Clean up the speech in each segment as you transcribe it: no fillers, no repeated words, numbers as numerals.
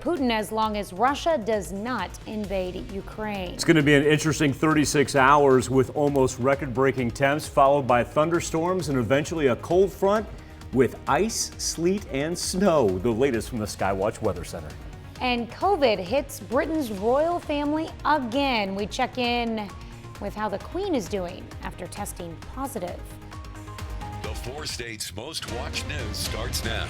Putin as long as Russia does not invade Ukraine. It's going to be an interesting 36 hours with almost record-breaking temps, followed by thunderstorms and eventually a cold front with ice, sleet, and snow. The latest from the Skywatch Weather Center. And COVID hits Britain's royal family again. We check in with how the Queen is doing after testing positive. The 4 states' most watched news starts now.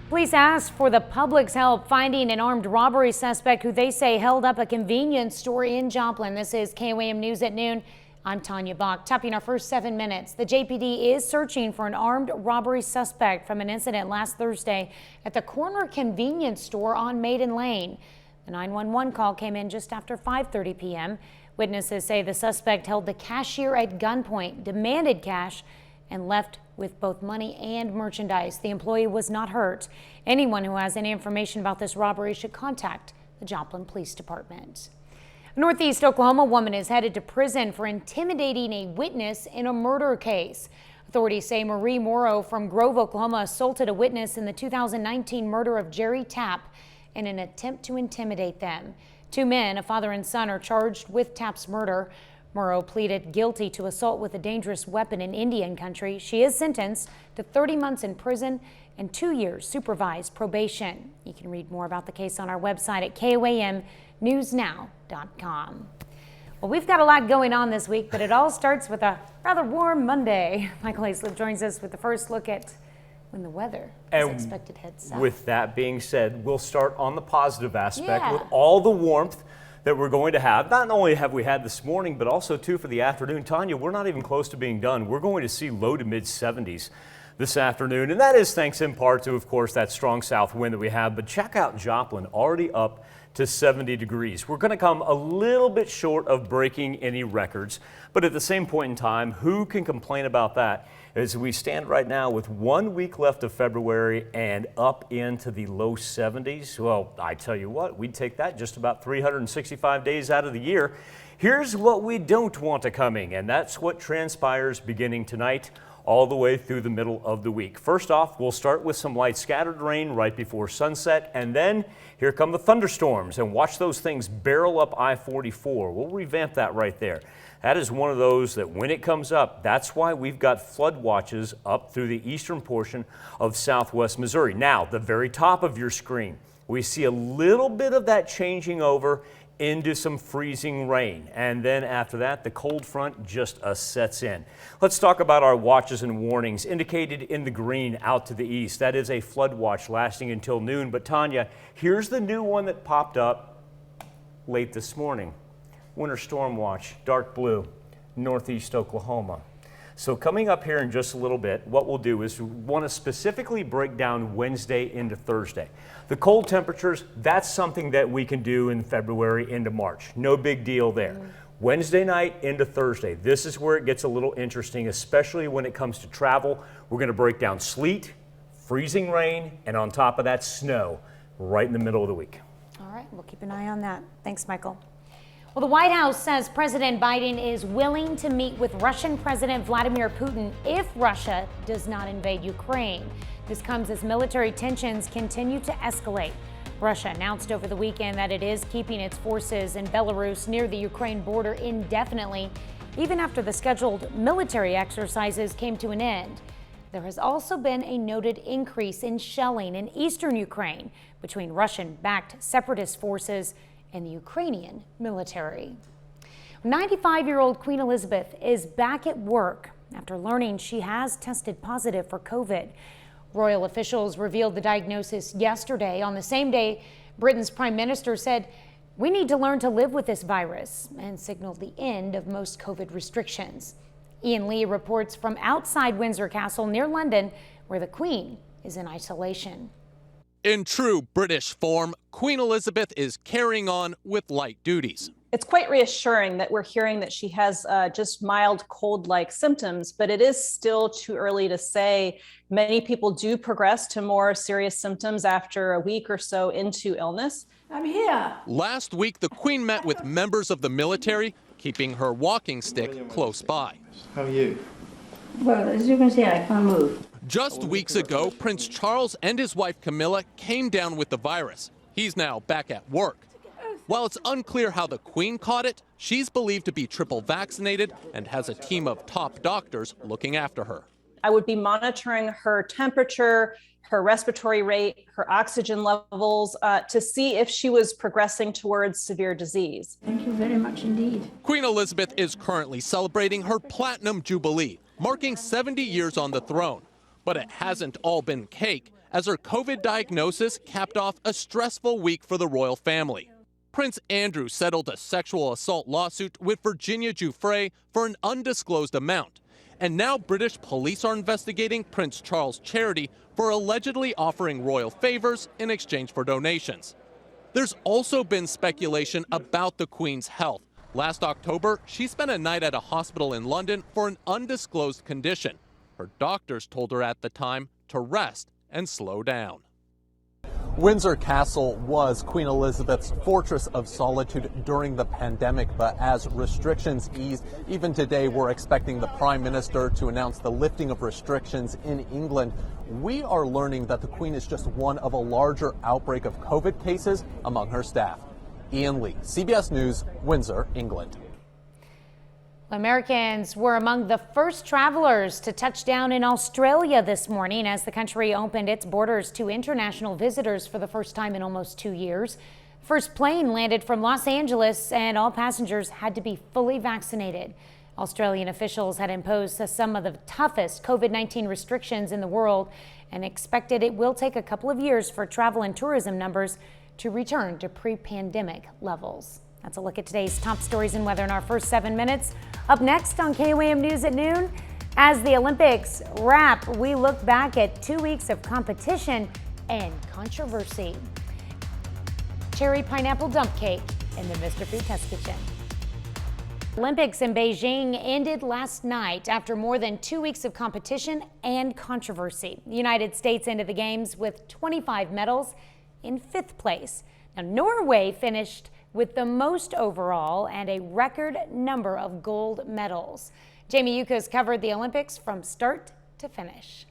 Police asked for the public's help finding an armed robbery suspect who they say held up a convenience store in Joplin. This is KOAM News at noon. I'm Tanya Bach. Topping our first 7 minutes, the JPD is searching for an armed robbery suspect from an incident last Thursday at the corner convenience store on Maiden Lane. The 911 call came in just after 5:30 p.m. Witnesses say the suspect held the cashier at gunpoint, demanded cash, and left with both money and merchandise. The employee was not hurt. Anyone who has any information about this robbery should contact the Joplin Police Department. A Northeast Oklahoma woman is headed to prison for intimidating a witness in a murder case. Authorities say Marie Morrow from Grove, Oklahoma assaulted a witness in the 2019 murder of Jerry Tapp in an attempt to intimidate them. 2 men, a father and son, are charged with Tapp's murder. Morrow pleaded guilty to assault with a dangerous weapon in Indian country. She is sentenced to 30 months in prison and 2 years supervised probation. You can read more about the case on our website at KOAMnewsnow.com. Well, we've got a lot going on this week, but it all starts with a rather warm Monday. Michael Aislip joins us with the first look at when the weather is expected to head south. With that being said, we'll start on the positive aspect with all the warmth that we're going to have. Not only have we had this morning, but also too for the afternoon. Tanya, we're not even close to being done. We're going to see low to mid 70s this afternoon, and that is thanks in part to, of course, that strong south wind that we have. But check out Joplin, already up to 70 degrees. We're going to come a little bit short of breaking any records, but at the same point in time, who can complain about that? As we stand right now with 1 week left of February and up into the low 70s, well, I tell you what, we'd take that just about 365 days out of the year. Here's what we don't want to coming, and that's what transpires beginning tonight all the way through the middle of the week. First off, we'll start with some light scattered rain right before sunset, and then here come the thunderstorms, and watch those things barrel up I-44. We'll revamp that right there. That is one of those that when it comes up, that's why we've got flood watches up through the eastern portion of southwest Missouri. Now, the very top of your screen, we see a little bit of that changing over into some freezing rain. And then after that, the cold front just sets in. Let's talk about our watches and warnings indicated in the green out to the east. That is a flood watch lasting until noon. But Tanya, here's the new one that popped up late this morning. Winter storm watch, dark blue, northeast Oklahoma. So coming up here in just a little bit, what we'll do is we want to specifically break down Wednesday into Thursday. The cold temperatures, that's something that we can do in February into March. No big deal there. Wednesday night into Thursday, this is where it gets a little interesting, especially when it comes to travel. We're going to break down sleet, freezing rain, and on top of that, snow right in the middle of the week. All right, we'll keep an eye on that. Thanks, Michael. Well, the White House says President Biden is willing to meet with Russian President Vladimir Putin if Russia does not invade Ukraine. This comes as military tensions continue to escalate. Russia announced over the weekend that it is keeping its forces in Belarus near the Ukraine border indefinitely, even after the scheduled military exercises came to an end. There has also been a noted increase in shelling in eastern Ukraine between Russian-backed separatist forces and the Ukrainian military. 95-year-old Queen Elizabeth is back at work after learning she has tested positive for COVID. Royal officials revealed the diagnosis yesterday. On the same day, Britain's Prime Minister said, "We need to learn to live with this virus," and signaled the end of most COVID restrictions. Ian Lee reports from outside Windsor Castle near London, where the Queen is in isolation. In true British form, Queen Elizabeth is carrying on with light duties. It's quite reassuring that we're hearing that she has just mild cold-like symptoms, but it is still too early to say. Many people do progress to more serious symptoms after a week or so into illness. I'm here. Last week, the Queen met with members of the military, keeping her walking stick close by. How are you? Well, as you can see, I can't move. Just weeks ago, Prince Charles and his wife Camilla came down with the virus. He's now back at work. While it's unclear how the Queen caught it, she's believed to be triple vaccinated and has a team of top doctors looking after her. I would be monitoring her temperature, her respiratory rate, her oxygen levels to see if she was progressing towards severe disease. Thank you very much indeed. Queen Elizabeth is currently celebrating her Platinum Jubilee, marking 70 years on the throne. But it hasn't all been cake, as her COVID diagnosis capped off a stressful week for the royal family. Prince Andrew settled a sexual assault lawsuit with Virginia Giuffre for an undisclosed amount. And now British police are investigating Prince Charles' charity for allegedly offering royal favors in exchange for donations. There's also been speculation about the Queen's health. Last October, she spent a night at a hospital in London for an undisclosed condition. Her doctors told her at the time to rest and slow down. Windsor Castle was Queen Elizabeth's fortress of solitude during the pandemic, but as restrictions eased, even today we're expecting the Prime Minister to announce the lifting of restrictions in England. We are learning that the Queen is just one of a larger outbreak of COVID cases among her staff. Ian Lee, CBS News, Windsor, England. Americans were among the first travelers to touch down in Australia this morning as the country opened its borders to international visitors for the first time in almost 2 years. First plane landed from Los Angeles and all passengers had to be fully vaccinated. Australian officials had imposed some of the toughest COVID-19 restrictions in the world and expected it will take a couple of years for travel and tourism numbers to return to pre-pandemic levels. That's a look at today's top stories and weather in our first 7 minutes. Up next on KOAM News at noon, as the Olympics wrap, we look back at 2 weeks of competition and controversy. Cherry pineapple dump cake in the Mr. Food Test Kitchen. Olympics in Beijing ended last night after more than 2 weeks of competition and controversy. The United States ended the games with 25 medals in 5th place. Now, Norway finished with the most overall and a record number of gold medals. Jamie Yukos covered the Olympics from start to finish.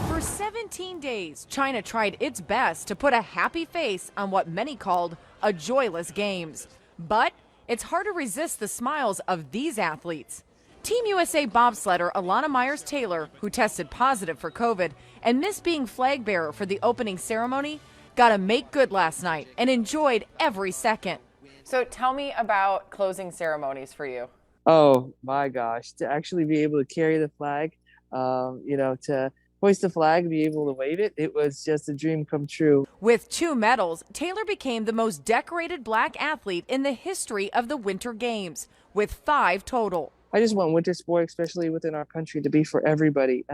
For 17 days, China tried its best to put a happy face on what many called a joyless games. But it's hard to resist the smiles of these athletes. Team USA bobsledder Alana Myers-Taylor, who tested positive for COVID and missed being flag bearer for the opening ceremony, got to make good last night and enjoyed every second. So tell me about closing ceremonies for you. Oh my gosh, to actually be able to carry the flag, to hoist the flag, be able to wave it, it was just a dream come true. With 2 medals, Taylor became the most decorated black athlete in the history of the Winter Games, with 5 total. I just want winter sport, especially within our country, to be for everybody.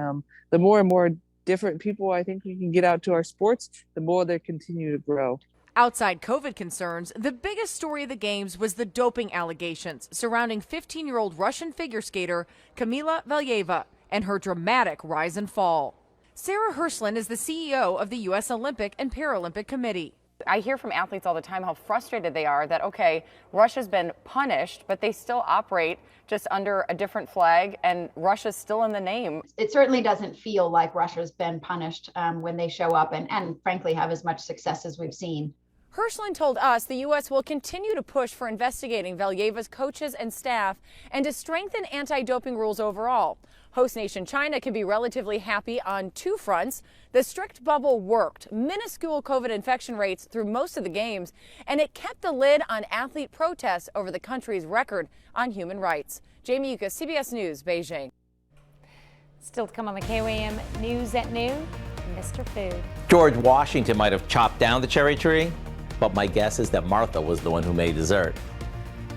The more and more different people I think we can get out to our sports, the more they continue to grow. Outside COVID concerns, the biggest story of the games was the doping allegations surrounding 15-year-old Russian figure skater Kamila Valieva and her dramatic rise and fall. Sarah Hirschland is the CEO of the U.S. Olympic and Paralympic Committee. I hear from athletes all the time how frustrated they are that, okay, Russia's been punished, but they still operate just under a different flag and Russia's still in the name. It certainly doesn't feel like Russia's been punished when they show up and frankly have as much success as we've seen. Hirschland told us the U.S. will continue to push for investigating Valieva's coaches and staff and to strengthen anti-doping rules overall. Host nation China can be relatively happy on 2 fronts. The strict bubble worked, minuscule COVID infection rates through most of the games, and it kept the lid on athlete protests over the country's record on human rights. Jamie Yuka, CBS News, Beijing. Still to come on the KOAM News at noon, Mr. Food. George Washington might have chopped down the cherry tree, but my guess is that Martha was the one who made dessert.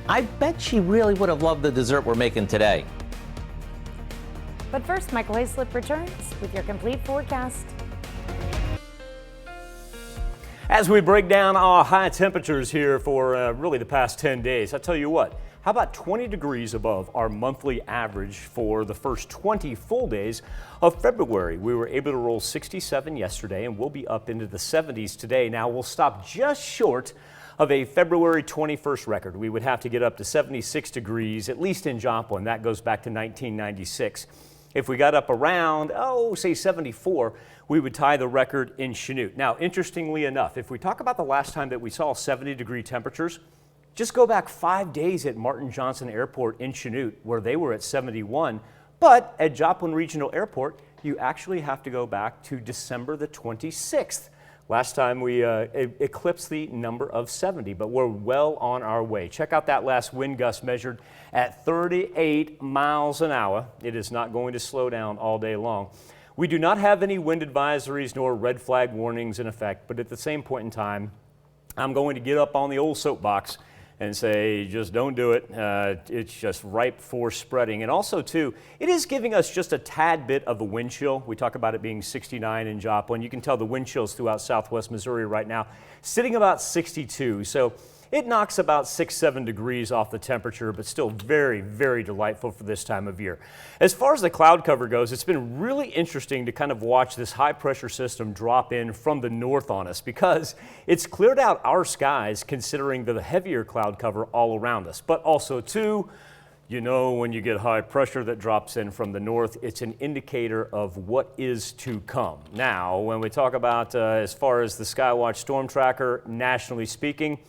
I bet she really would have loved the dessert we're making today. But first, Michael Hayslip returns with your complete forecast. As we break down our high temperatures here for really the past 10 days, I tell you what, how about 20 degrees above our monthly average for the first 20 full days of February? We were able to roll 67 yesterday and we'll be up into the 70s today. Now we'll stop just short of a February 21st record. We would have to get up to 76 degrees, at least in Joplin. That goes back to 1996. If we got up around, say 74, we would tie the record in Chanute. Now, interestingly enough, if we talk about the last time that we saw 70-degree temperatures, just go back 5 days at Martin Johnson Airport in Chanute, where they were at 71. But at Joplin Regional Airport, you actually have to go back to December the 26th. Last time we eclipsed the number of 70, but we're well on our way. Check out that last wind gust measured at 38 miles an hour. It is not going to slow down all day long. We do not have any wind advisories nor red flag warnings in effect, but at the same point in time, I'm going to get up on the old soapbox and say, just don't do it. It's just ripe for spreading. And also, too, it is giving us just a tad bit of a wind chill. We talk about it being 69 in Joplin. You can tell the wind chills throughout southwest Missouri right now, sitting about 62. So it knocks about 6-7 degrees off the temperature, but still very, very delightful for this time of year. As far as the cloud cover goes, it's been really interesting to kind of watch this high pressure system drop in from the north on us, because it's cleared out our skies considering the heavier cloud cover all around us. But also too, you know, when you get high pressure that drops in from the north, it's an indicator of what is to come. Now, when we talk about as far as the Skywatch storm tracker, nationally speaking,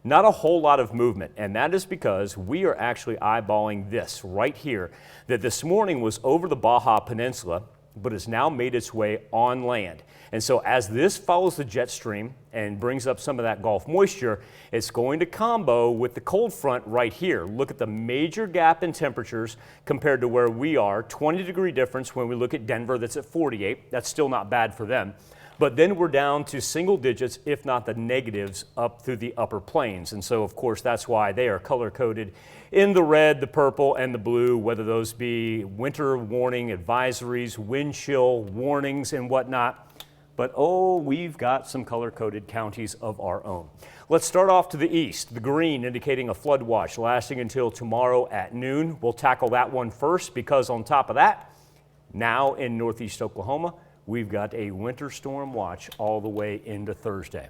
not a whole lot of movement, and that is because we are actually eyeballing this right here, that this morning was over the Baja Peninsula, but has now made its way on land. And so as this follows the jet stream and brings up some of that Gulf moisture, it's going to combo with the cold front right here. Look at the major gap in temperatures compared to where we are. 20-degree difference when we look at Denver, that's at 48. That's still not bad for them. But then we're down to single digits, if not the negatives, up through the upper plains. And so, of course, that's why they are color-coded in the red, the purple, and the blue, whether those be winter warning advisories, wind chill warnings, and whatnot. But, we've got some color-coded counties of our own. Let's start off to the east. The green indicating a flood watch lasting until tomorrow at noon. We'll tackle that one first because on top of that, now in northeast Oklahoma, we've got a winter storm watch all the way into Thursday.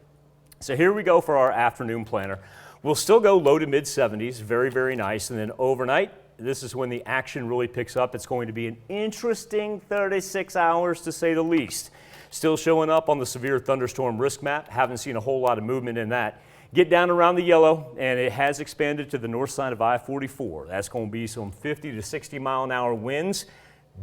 So here we go for our afternoon planner. We'll still go low to mid 70s, very, very nice. And then overnight, this is when the action really picks up. It's going to be an interesting 36 hours to say the least. Still showing up on the severe thunderstorm risk map. Haven't seen a whole lot of movement in that. Get down around the yellow, and it has expanded to the north side of I-44. That's going to be some 50 to 60 mile an hour winds.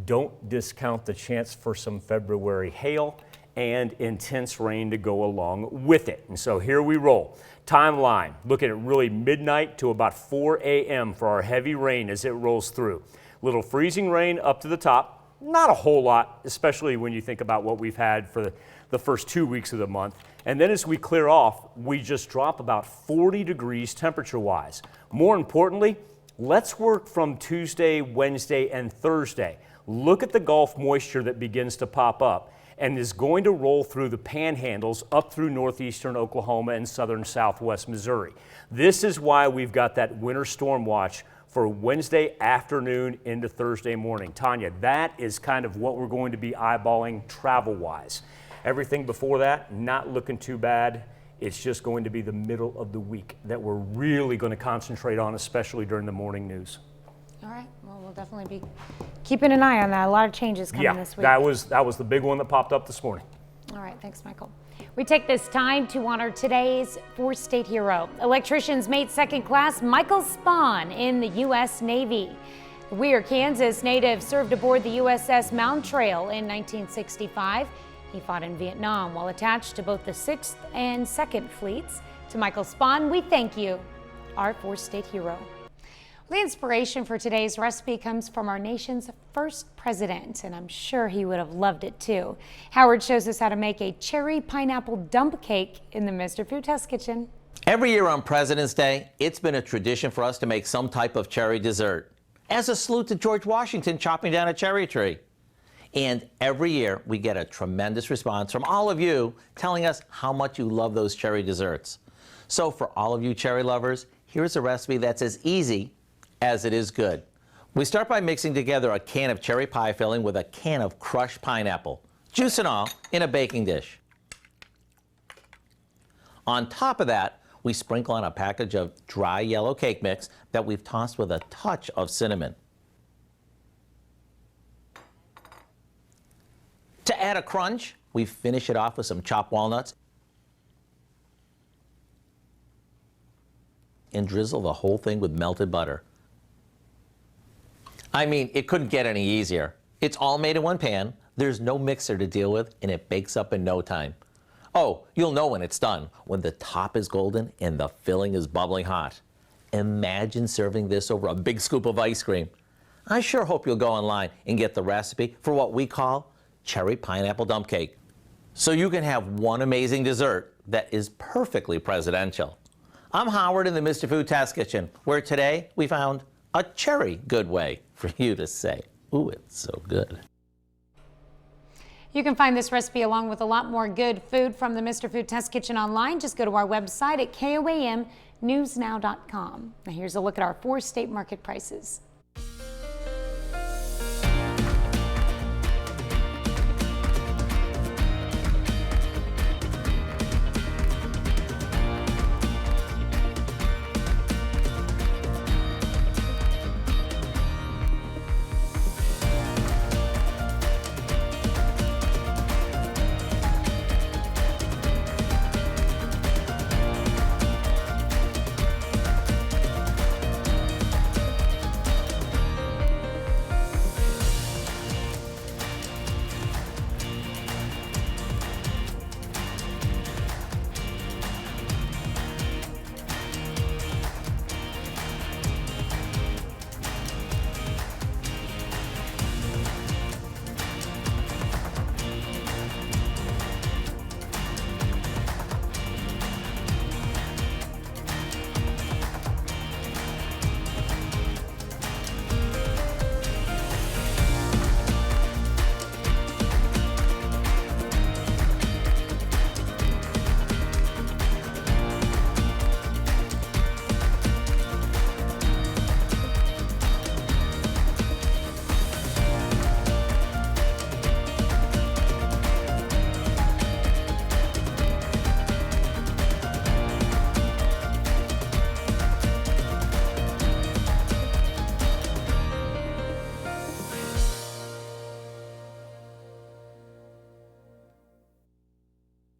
Don't discount the chance for some February hail and intense rain to go along with it. And so here we roll. Timeline, looking at really midnight to about 4 a.m. for our heavy rain as it rolls through. Little freezing rain up to the top. Not a whole lot, especially when you think about what we've had for the first 2 weeks of the month. And then as we clear off, we just drop about 40 degrees temperature-wise. More importantly, let's work from Tuesday, Wednesday, and Thursday. Look at the Gulf moisture that begins to pop up and is going to roll through the panhandles up through northeastern Oklahoma and southern southwest Missouri. This is why we've got that winter storm watch for Wednesday afternoon into Thursday morning. Tanya, that is kind of what we're going to be eyeballing travel-wise. Everything before that, not looking too bad. It's just going to be the middle of the week that we're really going to concentrate on, especially during the morning news. All right. Well, we'll definitely be keeping an eye on that. A lot of changes coming this week. That was the big one that popped up this morning. All right. Thanks, Michael. We take this time to honor today's four-state hero, electrician's mate second class Michael Spahn in the U.S. Navy. The Weir, Kansas native served aboard the USS Mount Trail in 1965. He fought in Vietnam while attached to both the 6th and 2nd Fleets. To Michael Spahn, we thank you, our four-state hero. The inspiration for today's recipe comes from our nation's first president, and I'm sure he would have loved it too. Howard shows us how to make a cherry pineapple dump cake in the Mr. Food Test Kitchen. Every year on President's Day, it's been a tradition for us to make some type of cherry dessert, as a salute to George Washington chopping down a cherry tree. And every year, we get a tremendous response from all of you telling us how much you love those cherry desserts. So for all of you cherry lovers, here's a recipe that's as easy as it is good. We start by mixing together a can of cherry pie filling with a can of crushed pineapple, juice and all, in a baking dish. On top of that, we sprinkle on a package of dry yellow cake mix that we've tossed with a touch of cinnamon. add a crunch, we finish it off with some chopped walnuts and drizzle the whole thing with melted butter. I mean, it couldn't get any easier. It's all made in one pan, there's no mixer to deal with, and it bakes up in no time. Oh, you'll know when it's done, when the top is golden and the filling is bubbling hot. Imagine serving this over a big scoop of ice cream. I sure hope you'll go online and get the recipe for what we call cherry pineapple dump cake, so you can have one amazing dessert that is perfectly presidential. I'm Howard in the Mr. Food Test Kitchen, where today we found a cherry good way for you to say, ooh, it's so good. You can find this recipe along with a lot more good food from the Mr. Food Test Kitchen online. Just go to our website at KOAMnewsnow.com. Now here's a look at our 4 state market prices.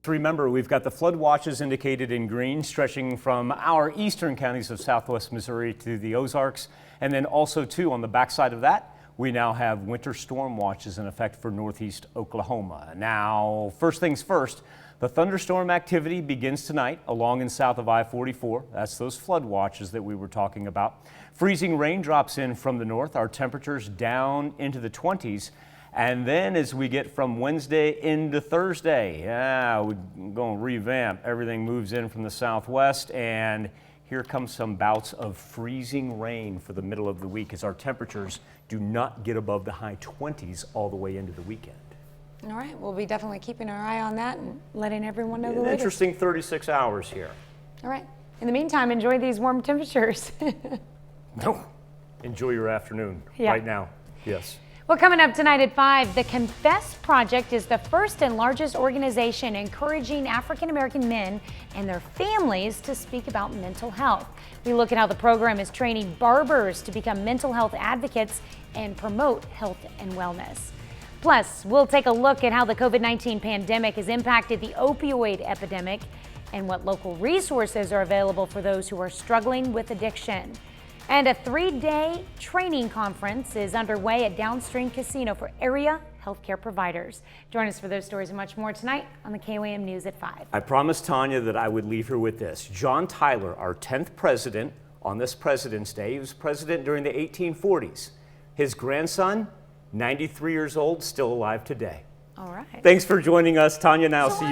Remember, we've got the flood watches indicated in green, stretching from our eastern counties of southwest Missouri to the Ozarks. And then also, too, on the backside of that, we now have winter storm watches in effect for northeast Oklahoma. Now, first things first, the thunderstorm activity begins tonight along and south of I-44. That's those flood watches that we were talking about. Freezing rain drops in from the north, our temperatures down into the 20s. And then as we get from Wednesday into Thursday, we're going to revamp. Everything moves in from the southwest, and here comes some bouts of freezing rain for the middle of the week as our temperatures do not get above the high 20s all the way into the weekend. All right, we'll be definitely keeping our eye on that and letting everyone know the latest. Interesting 36 hours here. All right. In the meantime, enjoy these warm temperatures. No, enjoy your afternoon right now. Yes. Well, coming up tonight at 5, the Confess Project is the first and largest organization encouraging African-American men and their families to speak about mental health. We look at how the program is training barbers to become mental health advocates and promote health and wellness. Plus, we'll take a look at how the COVID-19 pandemic has impacted the opioid epidemic and what local resources are available for those who are struggling with addiction. And a 3-day training conference is underway at Downstream Casino for area healthcare providers. Join us for those stories and much more tonight on the KOAM News at 5. I promised Tanya that I would leave her with this. John Tyler, our 10th president on this President's Day, he was president during the 1840s. His grandson, 93 years old, still alive today. All right. Thanks for joining us, Tanya. Now, see you.